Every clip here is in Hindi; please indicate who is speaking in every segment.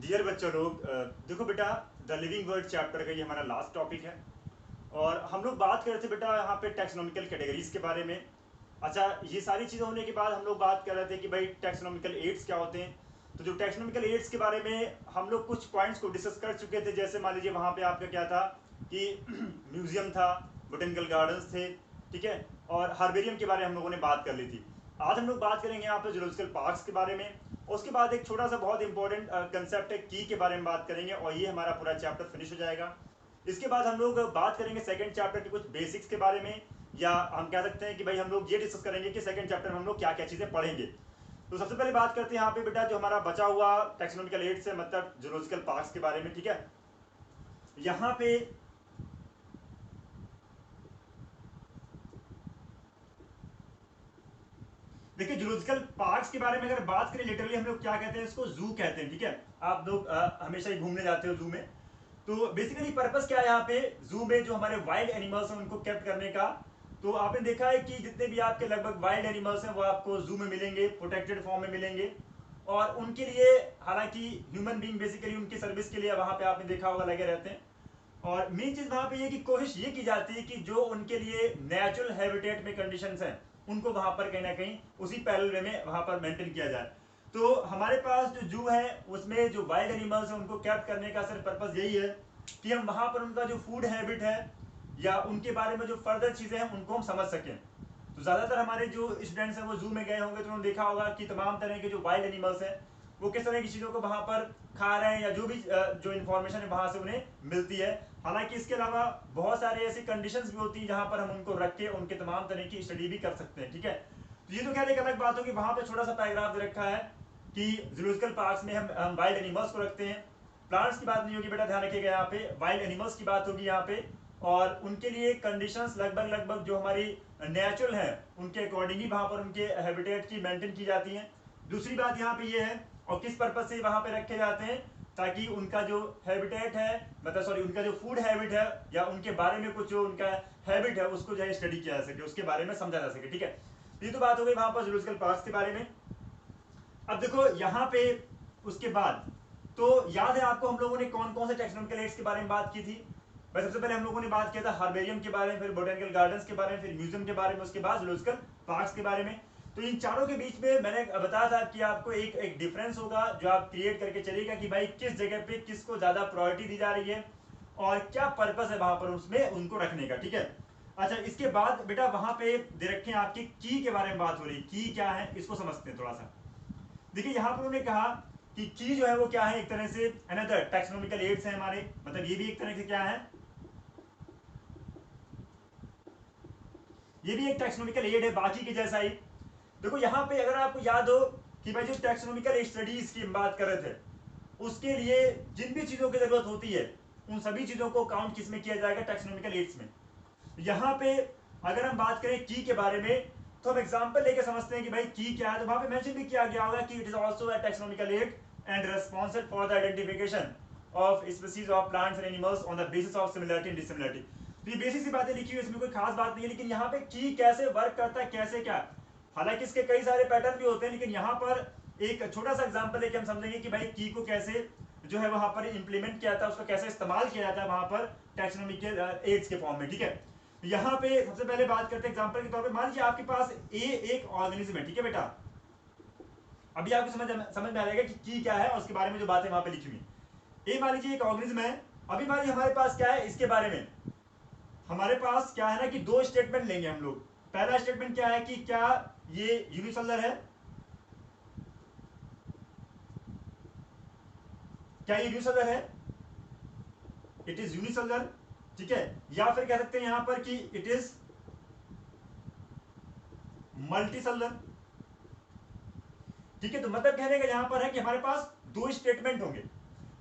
Speaker 1: डियर बच्चों लोग, देखो बेटा, द लिविंग वर्ड चैप्टर का ये हमारा लास्ट टॉपिक है। और हम लोग बात कर रहे थे बेटा यहाँ पे टैक्सोनॉमिकल कैटेगरीज के बारे में। अच्छा, ये सारी चीज़ें होने के बाद हम लोग बात कर रहे थे कि भाई टैक्सोनॉमिकल एड्स क्या होते हैं। तो जो टैक्सोनॉमिकल एड्स के बारे में हम लोग कुछ पॉइंट्स को डिस्कस कर चुके थे, जैसे मान लीजिए वहाँ पे आपका क्या था कि म्यूजियम था, बोटेनिकल गार्डन्स थे, ठीक है, और हार्बेरियम के बारे में हम लोगों ने बात कर ली थी। आज हम लोग बात करेंगे यहाँ पे जूलॉजिकल पार्क्स के बारे में। उसके बाद एक छोटा सा बहुत इंपॉर्टेंट कंसेप्ट है की के बारे में बात करेंगे, और ये हमारा पूरा चैप्टर फिनिश हो जाएगा। इसके बाद हम लोग बात करेंगे सेकंड चैप्टर के कुछ बेसिक्स के बारे में, या हम कह सकते हैं कि भाई हम लोग ये डिस्कस करेंगे कि सेकंड चैप्टर में हम लोग क्या क्या चीज़ें पढ़ेंगे। तो सबसे पहले बात करते हैं यहाँ पे बेटा जो हमारा बचा हुआ टैक्सोनॉमिकल एड्स है, मतलब जूलॉजिकल पार्क्स के बारे में, ठीक है। यहाँ पे देखिए, जूलॉजिकल पार्क्स के बारे में अगर बात करें, लिटरली हम लोग क्या कहते हैं, इसको जू कहते हैं, ठीक है। आप लोग हमेशा ही घूमने जाते हो जू में, तो बेसिकली पर्पस क्या है यहाँ पे जू में, जो हमारे वाइल्ड एनिमल्स हैं उनको कैप्ट करने का। तो आपने देखा है कि जितने भी आपके लगभग वाइल्ड एनिमल्स हैं वो आपको जू में मिलेंगे, प्रोटेक्टेड फॉर्म में मिलेंगे। और उनके लिए हालांकि ह्यूमन बीइंग बेसिकली उनकी सर्विस के लिए वहां पे आपने देखा होगा लगे रहते हैं। और मेन चीज वहां पे ये कि कोशिश ये की जाती है कि जो उनके लिए नेचुरल हैबिटेट में कंडीशंस हैं उनको वहां पर कहीं ना कहीं उसी पैरेलल वे में वहां पर मेंटेन किया जाए। तो हमारे पास जो जू है उसमें जो वाइल्ड एनिमल्स हैं उनको कैप्ट करने का सिर्फ पर्पस यही है कि हम वहां पर उनका जो फूड हैबिट है या उनके बारे में जो फर्दर चीजें हैं उनको हम समझ सकें। तो ज्यादातर हमारे जो स्टूडेंट्स हैं वो जू में गए होंगे तो उन्होंने देखा होगा कि तमाम तरह के जो वाइल्ड एनिमल्स हैं वो किस तरह की चीजों को वहां पर खा रहे हैं, या जो भी जो इन्फॉर्मेशन है वहां से उन्हें मिलती है। हालांकि इसके अलावा बहुत सारे ऐसी कंडीशंस भी होती है जहां पर हम उनको रख के उनके तमाम तरह की स्टडी भी कर सकते हैं, ठीक है। तो ये तो खैर एक अलग बात होगी, वहां पे छोटा सा पैराग्राफ दे रखा है कि जूलॉजिकल पार्क्स में हम वाइल्ड एनिमल्स को रखते हैं। प्लांट्स की बात नहीं होगी बेटा, ध्यान रखिएगा, यहाँ पे वाइल्ड एनिमल्स की बात होगी यहाँ पे। और उनके लिए कंडीशंस लगभग लगभग जो हमारी नेचुरल है उनके अकॉर्डिंग ही वहां पर उनके हैबिटेट की मेंटेन की जाती है। दूसरी बात यहाँ पे ये है, और किस पर्पज से वहां पे रखे जाते हैं, ताकि उनका जो हैबिटेट है, मतलब सॉरी उनका जो फूड हैबिट है या उनके बारे में कुछ जो उनका हैबिट है उसको जो है स्टडी किया जा सके, उसके बारे में समझा जा सके, ठीक है। ये तो बात हो गई वहां पर जूलॉजिकल पार्क्स के बारे में। अब देखो यहाँ पे उसके बाद, तो याद है आपको हम लोगों ने कौन कौन से टैक्सोनॉमिकल एड्स के बारे में बात की थी। भाई सबसे पहले हम लोगों ने बात किया था हार्बेरियम के बारे में, फिर बोटेनिकल गार्डन्स के बारे में, फिर म्यूजियम के बारे में, उसके बाद जूलॉजिकल पार्क्स के बारे में। तो इन चारों के बीच में मैंने बताया था कि आपको एक डिफरेंस होगा जो आप क्रिएट करके चलिएगा कि भाई किस जगह पे किसको ज्यादा प्रायोरिटी दी जा रही है और क्या पर्पस है वहां पर उसमें उनको रखने का, ठीक है। अच्छा, इसके बाद बेटा वहां पे दे रखे हैं आपकी की के बारे में बात हो रही है। की क्या है इसको समझते हैं थोड़ा सा। देखिए यहाँ पर उन्होंने कहा कि की जो है वो क्या है, एक तरह से अनदर टैक्सोनॉमिकल एड्स है हमारे, मतलब ये भी एक तरह से क्या है, ये भी एक टैक्सोनॉमिकल एड है बाकी के जैसा ही। देखो यहाँ पे अगर आपको याद हो कि भाई जो टैक्सोनॉमिकल स्टडीज की बात कर रहे थे उसके लिए जिन भी चीजों की जरूरत होती है उन सभी चीजों को काउंट किस में किया जाएगा, टैक्सोनॉमिकल एड्स में। यहाँ पे अगर हम बात करें की के बारे में तो हम एग्जांपल लेके समझते हैं कि भाई की क्या है। तो वहां पे मेंशन भी किया गया होगा कि it is also a taxonomical aid and responsible for the identification of species of plants and animals on the basis of similarity and dissimilarity. तो ये बेसिक सी बातें लिखी हुई, इसमें कोई खास बात नहीं है, लेकिन यहाँ पे की कैसे वर्क करता है, कैसे क्या, हालांकि इसके कई सारे पैटर्न भी होते हैं, लेकिन यहाँ पर एक छोटा सा एग्जाम्पल लेके हम समझेंगे कि भाई की को कैसे जो है वहां पर इंप्लीमेंट किया जाता है, उसका कैसे इस्तेमाल किया जाता है वहां पर टैक्सोनॉमिकल एड्स के फॉर्म में, ठीक है। यहाँ पे सबसे पहले बात करते हैं एग्जांपल के तौर पे, मान लीजिए आपके पास एक ऑर्गेनिज्म है, ठीक है बेटा। अभी आपको समझ में आ जाएगा कि की क्या है और उसके बारे में जो बातें वहां पे लिखी हुई। मान लीजिए एक ऑर्गेनिज्म है। अभी मान लीजिए हमारे पास क्या है इसके बारे में, हमारे पास क्या है ना कि दो स्टेटमेंट लेंगे हम लोग। पहला स्टेटमेंट क्या है कि क्या ये यूनिसेलुलर है, क्या ये यूनिसेलुलर है, इट इज यूनिसेलुलर, ठीक है। या फिर कह सकते हैं यहां पर कि इट इज मल्टीसेलुलर, ठीक है। तो मतलब कहने का यहां पर है कि हमारे पास दो स्टेटमेंट होंगे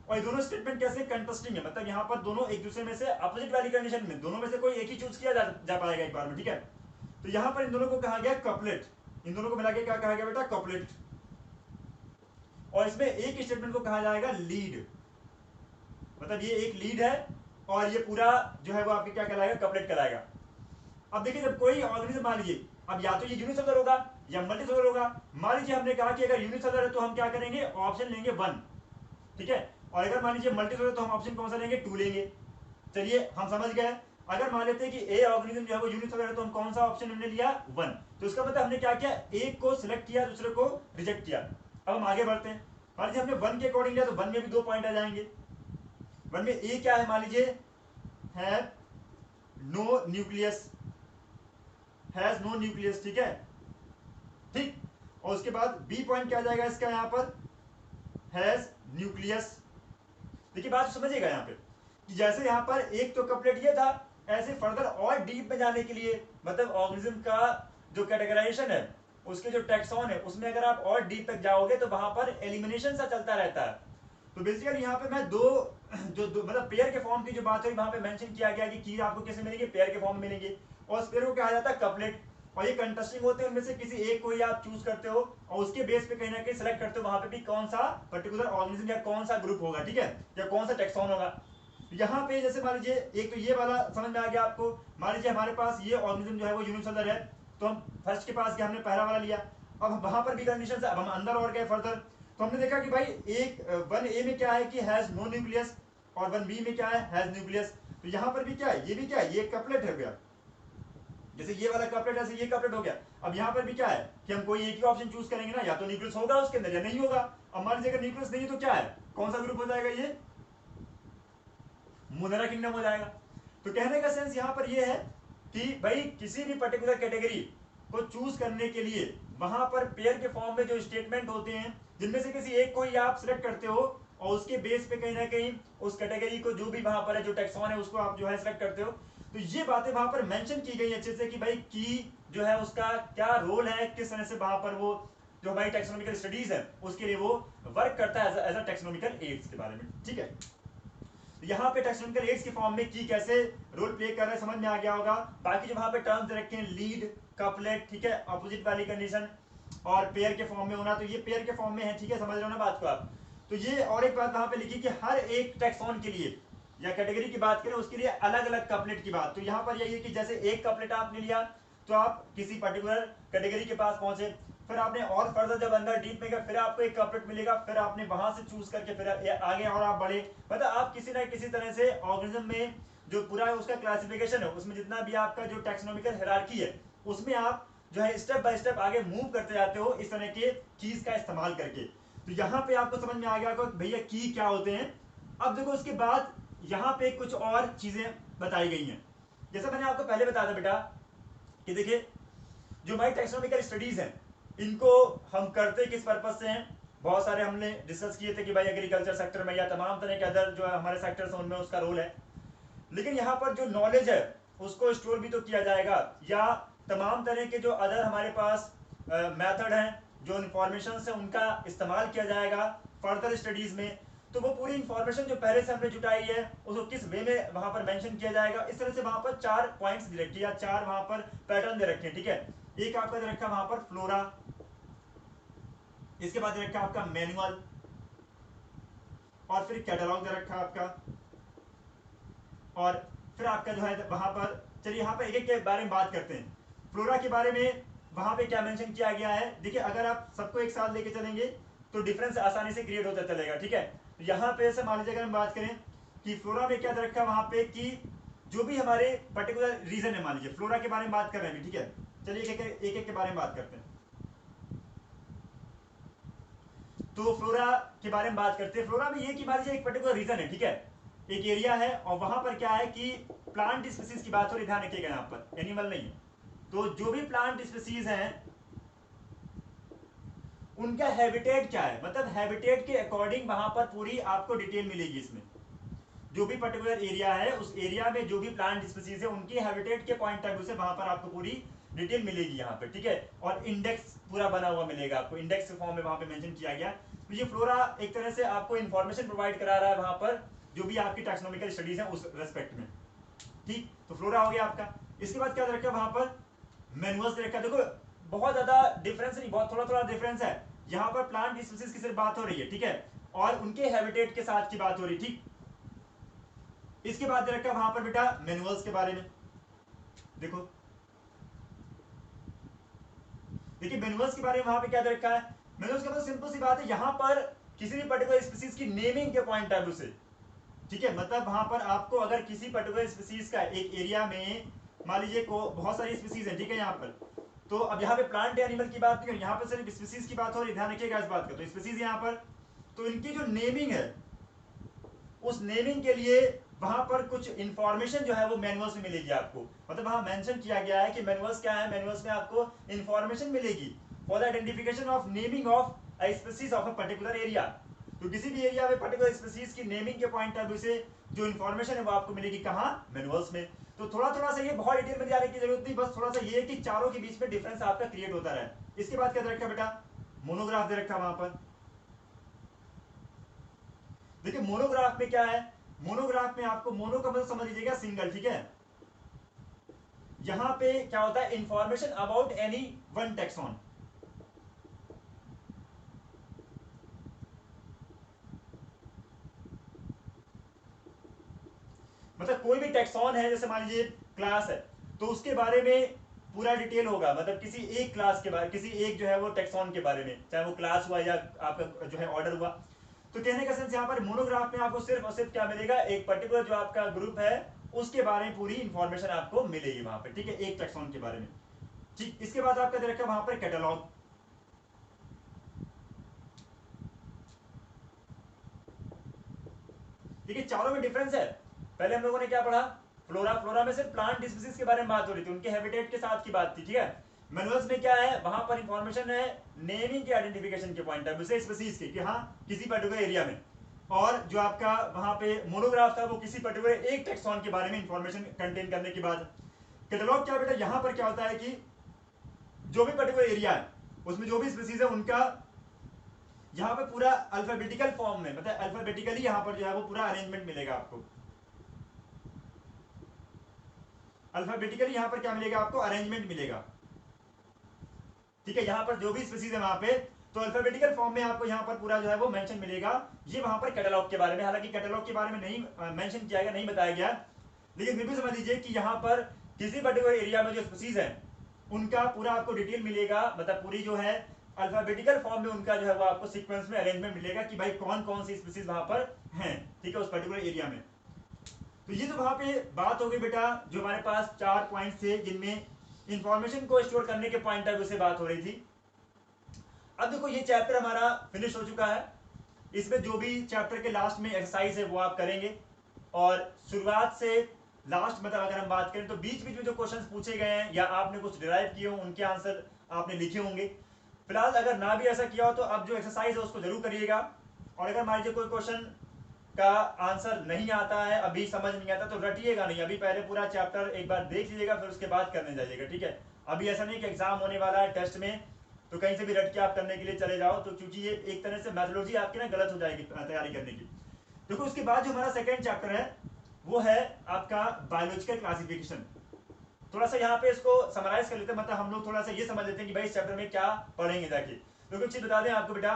Speaker 1: और दोनों स्टेटमेंट कैसे कंट्रास्टिंग है, मतलब यहां पर दोनों एक दूसरे में से अपोजिट वाली कंडीशन में दोनों में से कोई एक ही चूज किया जा पाएगा एक बार में, ठीक है। तो यहां पर इन दोनों को कहा गया कपलेट, इन दोनों को मिला के क्या कहा गया बेटा, कपलेट। और इसमें एक स्टेटमेंट को कहा जाएगा लीड, मतलब ये एक लीड है और ये पूरा जो है वो आपके क्या कहलाएगा, कपलेट कहलाएगा। अब देखिए जब कोई ऑर्गेनिज्म मान लीजिए, अब या तो ये यूनिसेलुलर होगा या मल्टीसेलुलर होगा। मान लीजिए हमने कहा कि अगर यूनिसेलुलर है तो हम क्या करेंगे, ऑप्शन लेंगे 1, ठीक है। और अगर मान लीजिए मल्टी सोलर तो हम ऑप्शन कौन सा लेंगे, 2 लेंगे। चलिए हम समझ गए। अगर मान लेते हैं कि ए ऑर्गेनिज्म जो है वो यूनिसेलुलर है तो हम कौन सा ऑप्शन हमने लिया, 1। तो इसका मतलब हमने क्या किया, एक को सिलेक्ट किया दूसरे को रिजेक्ट किया। अब हम आगे बढ़ते हैं। मान लीजिए हमने 1 के अकॉर्डिंग लिया तो 1 में भी 2 पॉइंट आ जाएंगे। 1 में ए क्या है, मान लीजिए है no nucleus, has no nucleus, ठीक है, ठीक। और उसके बाद बी पॉइंट क्या आ जाएगा इसका, यहां पर हैज न्यूक्लियस। देखिए बात समझिएगा यहाँ पे कि जैसे यहाँ पर एक तो कपलेट ये था, ऐसे फर्दर और डीप में जाने के लिए, मतलब ऑर्गेनिज्म का जो कैटेगराइजेशन है, उसके जो टैक्सॉन है, उसमें अगर आप और डीप तक जाओगे तो वहां पर एलिमिनेशन सा चलता रहता है। तो बेसिकली यहाँ पे मैं दो मतलब पेयर के फॉर्म की जो बात हुई वहां पे मेंशन किया गया कि की आपको कैसे मिलेंगे, पेयर के फॉर्म में मिलेंगे, और उस पेयर को कहा जाता है कपलेट। और ये कंटेस्टिंग होते हैं, उनमें से किसी एक को ही आप चूज करते हो और उसके बेस पे कहीं ना कहीं सेलेक्ट करते हो वहां पे भी कौन सा पर्टिकुलर ऑर्गेनिज्म या कौन सा ग्रुप होगा, ठीक है, या कौन सा टेक्सॉन होगा। यहाँ पे जैसे मान लीजिए एक तो ये वाला समझ में आ गया आपको। मान लीजिए हमारे पास ये ऑर्गेनिज्म जो है वो यूनिसेलुलर है, तो हम फर्स्ट के पास गए, हमने पहला वाला लिया। अब वहां पर भी कंडीशन है, अब हम अंदर और गए फर्दर, तो हमने देखा कि भाई एक 1A में क्या है कि हैज नो न्यूक्लियस, और 1B में क्या है, हैज न्यूक्लियस। तो यहाँ पर भी क्या है, ये भी क्या है, ये कपलेट हो गया, जैसे ये वाला कपलेट ऐसे ये कपलेट हो गया। अब यहाँ पर भी क्या है कि हम कोई एक ही ऑप्शन चूज करेंगे ना, या तो न्यूक्लियस होगा उसके अंदर या नहीं होगा। अब मान लीजिए अगर न्यूक्लियस नहीं है तो क्या है, कौन सा ग्रुप हो जाएगा, ये मोनेरा किंगडम हो जाएगा। तो कहने का सेंस यहाँ पर यह है कि भाई किसी भी पर्टिकुलर कैटेगरी को चूज करने के लिए वहां पर पेयर के फॉर्म में जो स्टेटमेंट होते हैं, जिनमें से किसी एक को ही आप सिलेक्ट करते हो और उसके बेस पे कहीं ना कहीं उस कैटेगरी को जो भी वहां पर है, जो टैक्सॉन है, उसको आप जो है सिलेक्ट करते हो। तो ये बातें वहां पर मेंशन की गई अच्छे से कि भाई की जो है उसका क्या रोल है, किस तरह से वहां पर वो जो हमारी टेक्सोनॉमिकल स्टडीज है उसके लिए वो वर्क करता है एज अ टेक्सोनॉमिकल एड्स के बारे में, ठीक है। यहाँ पे टेक्सोनॉमिकल एड्स के फॉर्म में की कैसे रोल प्ले कर रहा है समझ में आ गया होगा। बाकी जो वहां पे टर्म्स रखे हैं, लीड, कपलेट, ठीक है, अपोजिट वाली कंडीशन और पेयर के फॉर्म में होना, तो ये पेयर के फॉर्म में है, ठीक है, समझ रहे हो ना बात को आप। तो ये और एक बात वहां पे लिखी कि हर एक टैक्सॉन के लिए या कैटेगरी की बात करें उसके लिए अलग अलग कपलेट की बात। तो यहाँ पर यही है कि जैसे एक कपलेट आपने लिया तो आप किसी पर्टिकुलर कैटेगरी के पास पहुंचे, फिर आपने और फर्दर जब अंदर डीप में गए फिर आपको एक कपलेट मिलेगा, फिर आपने वहां से चूज करके फिर आगे और आप बढ़े। मतलब आप किसी ना किसी तरह से ऑर्गेनिज्म में जो पूरा उसका क्लासिफिकेशन है, उसमें जितना भी आपका जो टैक्सोनॉमिकल हायरार्की है, उसमें आप जो है स्टेप बाय स्टेप आगे मूव करते जाते हो इस तरह के कीज का इस्तेमाल करके। तो यहाँ पे आपको समझ में आ गया भैया की क्या होते हैं। अब देखो उसके बाद यहाँ पे कुछ और चीजें बताई गई हैं। जैसा मैंने आपको पहले बताया था बेटा कि देखिए जो हमारी टेक्सोनॉमिकल स्टडीज हैं इनको हम करते किस पर्पज से हैं। बहुत सारे हमने डिस्कस किए थे कि भाई एग्रीकल्चर सेक्टर में या तमाम तरह के अदर जो हमारे सेक्टर्स हैं उनमें उसका रोल है। लेकिन यहाँ पर जो नॉलेज है उसको स्टोर भी तो किया जाएगा, या तमाम तरह के जो अदर हमारे पास मेथड हैं, जो इंफॉर्मेशन है उनका इस्तेमाल किया जाएगा फर्दर स्टडीज में। तो वो पूरी इंफॉर्मेशन जो पहले से हमने जुटाई है उसको किस वे में वहां पर मेंशन किया जाएगा। इस तरह से वहां पर 4 पॉइंट्स दे रखे या 4 वहां पर पैटर्न दे रखे हैं, ठीक है। एक आपका दे रखा वहां पर फ्लोरा, इसके बाद दे रखा आपका मैनुअल, और फिर कैटलॉग दे रखा आपका, और फिर आपका जो है वहां पर, चलिए यहाँ पर एक एक के बारे में बात करते हैं। फ्लोरा के बारे में वहां पे क्या मेंशन किया गया है, देखिए अगर आप सबको एक साथ लेके चलेंगे तो डिफरेंस आसानी से क्रिएट होता चलेगा, ठीक है। तो यहाँ पे से मान लीजिए अगर हम बात करें कि फ्लोरा में क्या रखा वहां पे कि जो भी हमारे पर्टिकुलर रीजन है, मान लीजिए फ्लोरा के बारे में बात कर रहे हैं, ठीक है। चलिए एक एक के बारे में बात करते हैं। तो फ्लोरा के बारे में बात करते हैं। फ्लोरा में ये कि मान लीजिए एक पर्टिकुलर रीजन है, ठीक है, एक एरिया है और वहां पर क्या है कि प्लांट स्पीसीज की बात हो रही, ध्यान रखिएगा यहाँ पर एनिमल नहीं है। तो जो भी प्लांट स्पीसीज हैं उनका हैबिटेट क्या है, मतलब हैबिटेट के अकॉर्डिंग वहां पर पूरी आपको डिटेल मिलेगी। इसमें जो भी पर्टिकुलर एरिया है उस एरिया में जो भी प्लांट स्पीसीज है उनकी हैबिटेट के पॉइंट ऑफ व्यू से वहां पर आपको पूरी डिटेल मिलेगी यहाँ पे, ठीक है। और इंडेक्स पूरा बना हुआ मिलेगा आपको, इंडेक्स के फॉर्म में वहां पे मेंशन किया गया। तो ये फ्लोरा एक तरह से आपको इंफॉर्मेशन प्रोवाइड करा रहा है वहां पर जो भी आपकी टैक्सोनॉमिकल स्टडीज है उस रेस्पेक्ट में, ठीक। तो फ्लोरा हो गया आपका। इसके बाद क्या रखा वहां पर, मैनुअल्स रखा। देखो बहुत ज्यादा डिफरेंस नहीं, बहुत थोड़ा थोड़ा डिफरेंस है। यहाँ पर प्लांट स्पीसीज की सिर्फ बात हो रही है, ठीक है, और उनके हैबिटेट के साथ की बात हो रही, ठीक। इसके बाद रखा वहां पर बेटा मैनुअल्स के बारे में। देखो देखिए मैनुअल्स के बारे में वहां पे क्या रखा है। मैनुअल्स के बाद सिंपल सी बात है, यहाँ पर किसी भी पर्टिकुलर स्पीसीज की नेमिंग के पॉइंट ऑफ व्यू से, ठीक है। मतलब वहां पर आपको अगर किसी पर्टिकुलर स्पीसीज का एक एरिया में मान लीजिए को बहुत सारी स्पीसीज है, ठीक है, यहाँ पर तो अब यहाँ पे प्लांट एनिमल की बात नहीं, यहाँ पर सिर्फ स्पीसीज की बात हो रही, ध्यान रखिएगा इस बात का। तो स्पीसीज यहाँ पर, तो इनकी जो नेमिंग है उस नेमिंग के लिए वहां पर कुछ इंफॉर्मेशन जो है वो मैनुअल्स में मिलेगी आपको। मतलब वहां मेंशन किया गया है कि मैनुअल्स क्या है, मैनुअल्स में आपको इंफॉर्मेशन मिलेगी for the identification of naming of a species of a particular area. तो किसी भी एरिया में पर्टिकुलर स्पीसीज की नेमिंग के पॉइंट ऑफ व्यू से जो इंफॉर्मेशन है वो आपको मिलेगी कहाँ, मैनुअल्स में। तो थोड़ा थोड़ा सा ये बहुत डिटेल में जाने की जरूरत नहीं, बस थोड़ा सा ये कि चारों के बीच में डिफरेंस आपका क्रिएट होता रहे। इसके बाद क्या दे रखा बेटा, मोनोग्राफ दे रखा वहां पर। देखिए मोनोग्राफ में क्या है, मोनोग्राफ में आपको मोनो का मतलब समझ लीजिएगा सिंगल, ठीक है। यहां पे क्या होता है, information about any one tax on. मतलब कोई भी टेक्सॉन है, जैसे मान लीजिए क्लास है, तो उसके बारे में पूरा डिटेल होगा। मतलब किसी एक क्लास के बारे, किसी एक जो है वो टेक्सॉन के बारे में, चाहे वो क्लास हुआ या आपका जो है ऑर्डर हुआ। तो कहने का सेंस यहाँ पर मोनोग्राफ में आपको सिर्फ और सिर्फ क्या मिलेगा, एक पर्टिकुलर जो आपका ग्रुप है उसके बारे में पूरी इंफॉर्मेशन आपको मिलेगी वहां पर, ठीक है, एक टेक्सॉन के बारे में। ठीक, इसके बाद आपका दे रखा है वहां पर कैटलॉग। देखिए चारों में डिफरेंस है। पहले हम लोगों ने क्या पढ़ा, फ्लोरा, फ्लोरा में सिर्फ प्लांट स्पीसीज के बारे में बात हो रही थी, उनके हैबिटेट के साथ की बात थी, ठीक है। मैनुअल्स में क्या है, वहां पर इंफॉर्मेशन है नेमिंग के आइडेंटिफिकेशन के पॉइंट ऑफ व्यू से स्पीसीज के, कि हाँ किसी पर्टिकुलर एरिया में। और जो आपका वहां पे मोनोग्राफ था वो किसी पर्टिकुलर एक टेक्सॉन के बारे में इंफॉर्मेशन कंटेन करने के बाद। कैटलॉग क्या बेटा, यहां पर क्या होता है कि जो भी पर्टिकुलर एरिया है उसमें जो भी स्पीसीज है उनका यहाँ पे पूरा अल्फाबेटिकल फॉर्म में, मतलब अल्फाबेटिकली यहाँ पर जो है वो पूरा अरेंजमेंट मिलेगा आपको। अल्फाबेटिकली यहाँ पर क्या मिलेगा आपको, अरेंजमेंट मिलेगा, ठीक है। यहाँ पर जो भी स्पीसीज है वहां पे तो अल्फाबेटिकल फॉर्म में आपको यहाँ पर पूरा जो है वो मेंशन मिलेगा। ये वहां पर कैटलॉग के बारे में, हालांकि कैटलॉग के बारे में नहीं मेंशन किया गया, नहीं बताया गया, लेकिन फिर भी समझ लीजिए कि यहाँ पर किसी पर्टिकुलर एरिया में जो स्पीसीज है उनका पूरा आपको डिटेल मिलेगा। मतलब पूरी जो है अल्फाबेटिकल फॉर्म में उनका जो है वो आपको सीक्वेंस में अरेंजमेंट मिलेगा कि भाई कौन कौन सी स्पीसीज वहां पर हैं, ठीक है, उस पर्टिकुलर एरिया में। तो ये तो वहां पे बात हो गई बेटा, जो हमारे पास 4 पॉइंट्स थे जिनमें इंफॉर्मेशन को स्टोर करने के पॉइंट ऑफ व्यू से बात हो रही थी। अब देखो ये चैप्टर हमारा फिनिश हो चुका है। इसमें जो भी चैप्टर के लास्ट में एक्सरसाइज है वो आप करेंगे, और शुरुआत से लास्ट मतलब अगर हम बात करें तो बीच बीच में जो क्वेश्चंस पूछे गए हैं या आपने कुछ डिराइव किए हो उनके आंसर आपने लिखे होंगे। फिलहाल अगर ना भी ऐसा किया हो तो अब जो एक्सरसाइज है उसको जरूर करिएगा। और अगर मान लीजिए कोई क्वेश्चन का आंसर नहीं आता है, अभी समझ नहीं आता, तो रटिएगा नहीं, अभी पहले पूरा चैप्टर एक बार देख लीजिएगा फिर उसके बाद करने जाइएगा, ठीक है। अभी ऐसा नहीं कि एग्जाम होने वाला है टेस्ट में तो कहीं से भी रट के आप करने के लिए चले जाओ, तो क्योंकि ये एक तरह से मैथोलॉजी आपकी ना गलत हो जाएगी तैयारी करने की। देखो उसके बाद जो हमारा सेकेंड चैप्टर है वो है आपका बायोलॉजिकल क्लासिफिकेशन। थोड़ा सा यहाँ पे इसको समराइज कर लेते हैं, मतलब हम लोग थोड़ा सा ये समझ लेते हैं कि भाई इस चैप्टर में क्या पढ़ेंगे जाके। तो कुछ चीज बता दें आपको बेटा,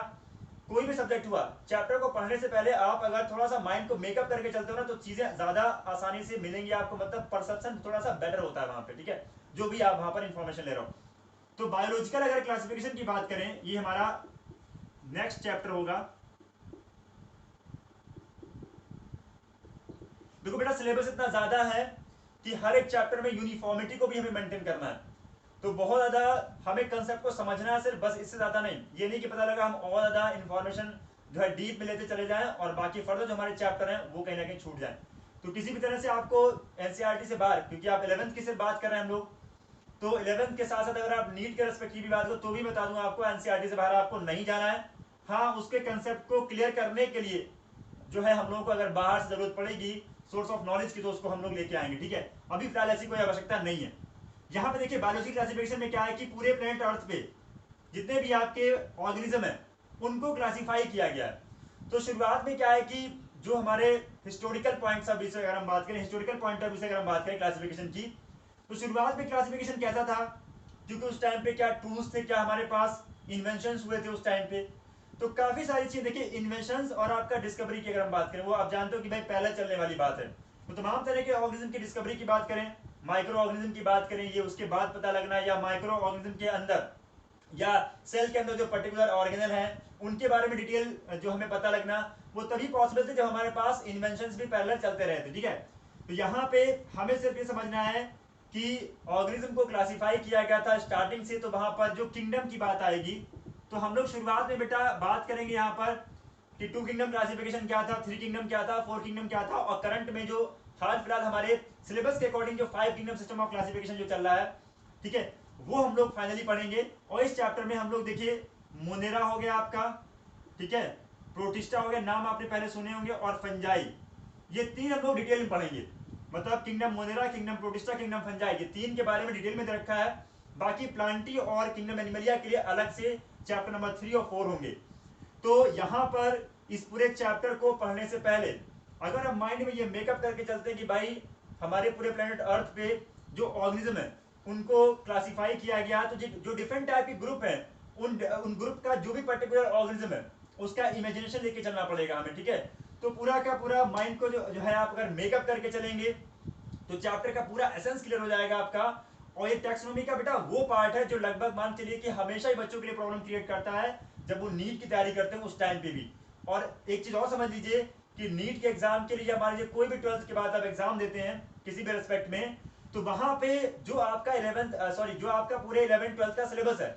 Speaker 1: कोई भी सब्जेक्ट हुआ, चैप्टर को पढ़ने से पहले आप अगर थोड़ा सा माइंड को मेकअप करके चलते हो ना तो चीजें ज्यादा आसानी से मिलेंगी आपको, मतलब परसेप्शन थोड़ा सा बेटर होता है वहां पे, ठीक है, जो भी आप वहां पर इंफॉर्मेशन ले रहे हो। तो बायोलॉजिकल अगर क्लासिफिकेशन की बात करें, ये हमारा नेक्स्ट चैप्टर होगा। देखो बेटा सिलेबस इतना ज्यादा है कि हर एक चैप्टर में यूनिफॉर्मिटी को भी हमें मेंटेन करना है, तो बहुत ज्यादा हमें कंसेप्ट को समझना है सिर्फ, बस इससे ज्यादा नहीं। ये नहीं कि पता लगा हम और ज्यादा इंफॉर्मेशन जो है डीप में लेते चले जाएं और बाकी फर्दर जो हमारे चैप्टर हैं वो कहीं ना कहीं छूट जाए। तो किसी भी तरह से आपको एनसीईआरटी से बाहर, क्योंकि आप 11th की सिर्फ बात कर रहे हैं हम लोग, तो 11th के साथ साथ अगर आप नीट के रेस्पेक्ट की भी बात करो तो भी बता दूंगा आपको एनसीईआरटी से बाहर आपको नहीं जाना है। हाँ उसके कंसेप्ट को क्लियर करने के लिए जो है हम लोगों को अगर बाहर से जरूरत पड़ेगी सोर्स ऑफ नॉलेज की तो उसको हम लोग लेके आएंगे, ठीक है। अभी फिलहाल ऐसी कोई आवश्यकता नहीं है। यहाँ पे देखिए बायोलॉजी क्लासिफिकेशन में क्या है कि पूरे प्लेनेट अर्थ पे जितने भी आपके ऑर्गेनिज्म है उनको क्लासिफाई किया गया है। तो शुरुआत में क्या है कि जो हमारे हिस्टोरिकल पॉइंट्स ऑफ व्यू से अगर हम बात करें, हिस्टोरिकल पॉइंट ऑफ व्यू से अगर हम बात करें क्लासिफिकेशन की, तो शुरुआत में क्लासिफिकेशन कैसा था, क्योंकि उस टाइम पे क्या टूल्स थे, क्या हमारे पास इन्वेंशंस हुए थे उस टाइम पे, तो काफी सारी चीज देखिए इन्वेंशंस और आपका डिस्कवरी की अगर हम बात करें, वो आप जानते हो कि भाई पहले चलने वाली बात है। तो तमाम तरह के ऑर्गेनिज्म की डिस्कवरी की बात करें, माइक्रो ऑर्गेनिज्म की बात करें, ये उसके बाद पता लगना, या माइक्रो ऑर्गेनिज्म के अंदर या सेल के अंदर जो पर्टिकुलर ऑर्गेनल है उनके बारे में डिटेल जो हमें पता लगना, वो तभी पॉसिबल थे जब हमारे पास इन्वेंशंस भी पैरेलल चलते रहे थे, ठीक है। तो यहाँ पे हमें सिर्फ ये समझना है कि ऑर्गेनिज्म को क्लासिफाई किया गया था स्टार्टिंग से, तो वहां पर जो किंगडम की बात आएगी तो हम लोग शुरुआत में बेटा बात करेंगे यहाँ पर कि 2 किंगडम क्लासिफिकेशन क्या था, 3 किंगडम क्या था, 4 किंगडम क्या था, और करंट में जो हाल फिलहाल हमारे सिलेबस के अकॉर्डिंग जो 5 किंगडम सिस्टम ऑफ क्लासिफिकेशन जो चल रहा है, ठीक है, वो हम लोग फाइनली पढ़ेंगे। और इस चैप्टर में हम लोग देखिए मोनेरा हो गया आपका, ठीक है, प्रोटिस्टा हो गया, नाम आपने पहले सुने होंगे, और फंजाई, ये 3 हम लोग डिटेल में पढ़ेंगे। मतलब kingdom Monera, kingdom protista, kingdom fungi, ये 3 के बारे में डिटेल में दे रखा है। बाकी प्लांटी और किंगडम एनिमलिया के लिए अलग से चैप्टर नंबर 3 और 4 होंगे। तो यहां पर इस पूरे चैप्टर को पढ़ने से पहले अगर हम माइंड में ये मेकअप करके चलते हैं कि भाई हमारे पूरे प्लेनेट अर्थ पे जो ऑर्गेनिज्म है उनको क्लासिफाई किया गया, तो जो डिफरेंट टाइप के ग्रुप है उन ग्रुप का जो भी पर्टिकुलर ऑर्गेनिज्म है उसका इमेजिनेशन लेके चलना पड़ेगा हमें, ठीक है। तो पूरा का पूरा माइंड को जो है आप अगर मेकअप करके चलेंगे तो चैप्टर का पूरा एसेंस क्लियर हो जाएगा आपका। और ये टैक्सोनॉमी का बेटा वो पार्ट है जो लगभग मान चलिए कि हमेशा ही बच्चों के लिए प्रॉब्लम क्रिएट करता है जब वो नीट की तैयारी करते हैं उस टाइम पे भी। और एक चीज और समझ लीजिए कि नीट के एग्जाम के लिए मान लीजिए कोई भी 12th के बाद आप एग्जाम देते हैं किसी भी रेस्पेक्ट में, तो वहां पे जो आपका 11th सॉरी जो आपका पूरे 11th 12th का सिलेबस है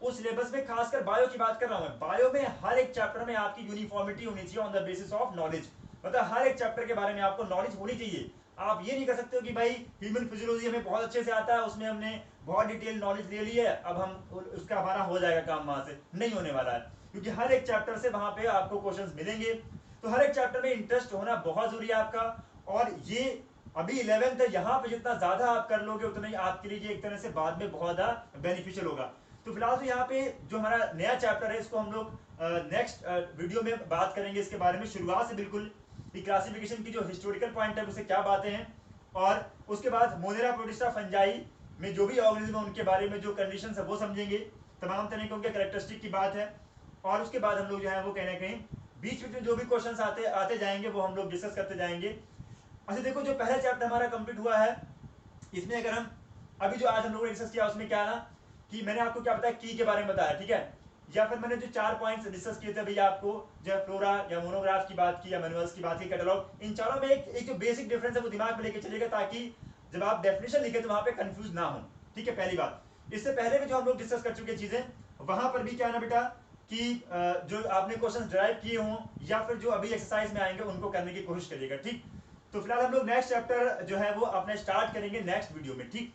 Speaker 1: उस सिलेबस में खासकर बायो की बात कर रहा हूं मैं, बायो में हर एक चैप्टर में आपकी यूनिफॉर्मिटी होनी चाहिए on the basis of knowledge. मतलब हर एक चैप्टर के बारे में आपको नॉलेज होनी चाहिए। आप ये नहीं कर सकते हो कि भाई ह्यूमन फिजियोलॉजी हमें बहुत अच्छे से आता है, उसमें हमने बहुत डिटेल नॉलेज ले ली है, अब हम उसका हमारा हो जाएगा काम, वहां से नहीं होने वाला है। क्योंकि हर एक चैप्टर से वहां पे आपको क्वेश्चंस मिलेंगे, तो हर एक चैप्टर में इंटरेस्ट होना बहुत जरूरी है आपका। और ये अभी 11th है, यहाँ पे जितना ज्यादा आप कर लोगे उतना ही आपके लिए एक तरह से बाद में बहुत ज्यादा बेनिफिशियल होगा। तो फिलहाल तो यहाँ पे जो हमारा नया चैप्टर है इसको हम लोग नेक्स्ट वीडियो में बात करेंगे इसके बारे में, शुरुआत से बिल्कुल क्लासिफिकेशन की जो हिस्टोरिकल पॉइंट है उसे क्या बातें हैं, और उसके बाद मोनेरा प्रोटिस्टा फंजाई में जो भी ऑर्गेनिज्म है उनके बारे में जो कंडीशन है वो समझेंगे, तमाम तरह के उनके कैरेक्टरिस्टिक की बात है। और उसके बाद हम लोग जो है वो कहीं ना कहीं बीच बीच में जो भी क्वेश्चन आते जाएंगे वो हम लोग डिस्कस करते जाएंगे। अच्छा देखो, जो पहला चैप्टर हमारा कंप्लीट हुआ है इसमें अगर हम अभी जो आज हम लोगों ने डिस्कस किया उसमें क्या है ना कि मैंने आपको क्या बताया, की के बारे में बताया, ठीक है, या फिर मैंने जो 4 पॉइंट्स डिस्कस किए थे भैया आपको, जो फ्लोरा या मोनोग्राफ की बात की या मैनुअल्स की बात की, कैटलॉग, इन चारों में एक जो बेसिक डिफरेंस है वो दिमाग में लेके चलेगा ताकि जब आप डेफिनेशन लिखे तो वहां पे कंफ्यूज ना हो, ठीक है, पहली बात। इससे पहले भी जो हम लोग डिस्कस कर चुके चीजें वहां पर भी क्या है ना बेटा कि जो आपने क्वेश्चन ड्राइव किए हों या फिर जो अभी एक्सरसाइज में आएंगे उनको करने की कोशिश करिएगा, ठीक। तो फिलहाल हम लोग नेक्स्ट चैप्टर जो है वो अपना स्टार्ट करेंगे नेक्स्ट वीडियो में, ठीक।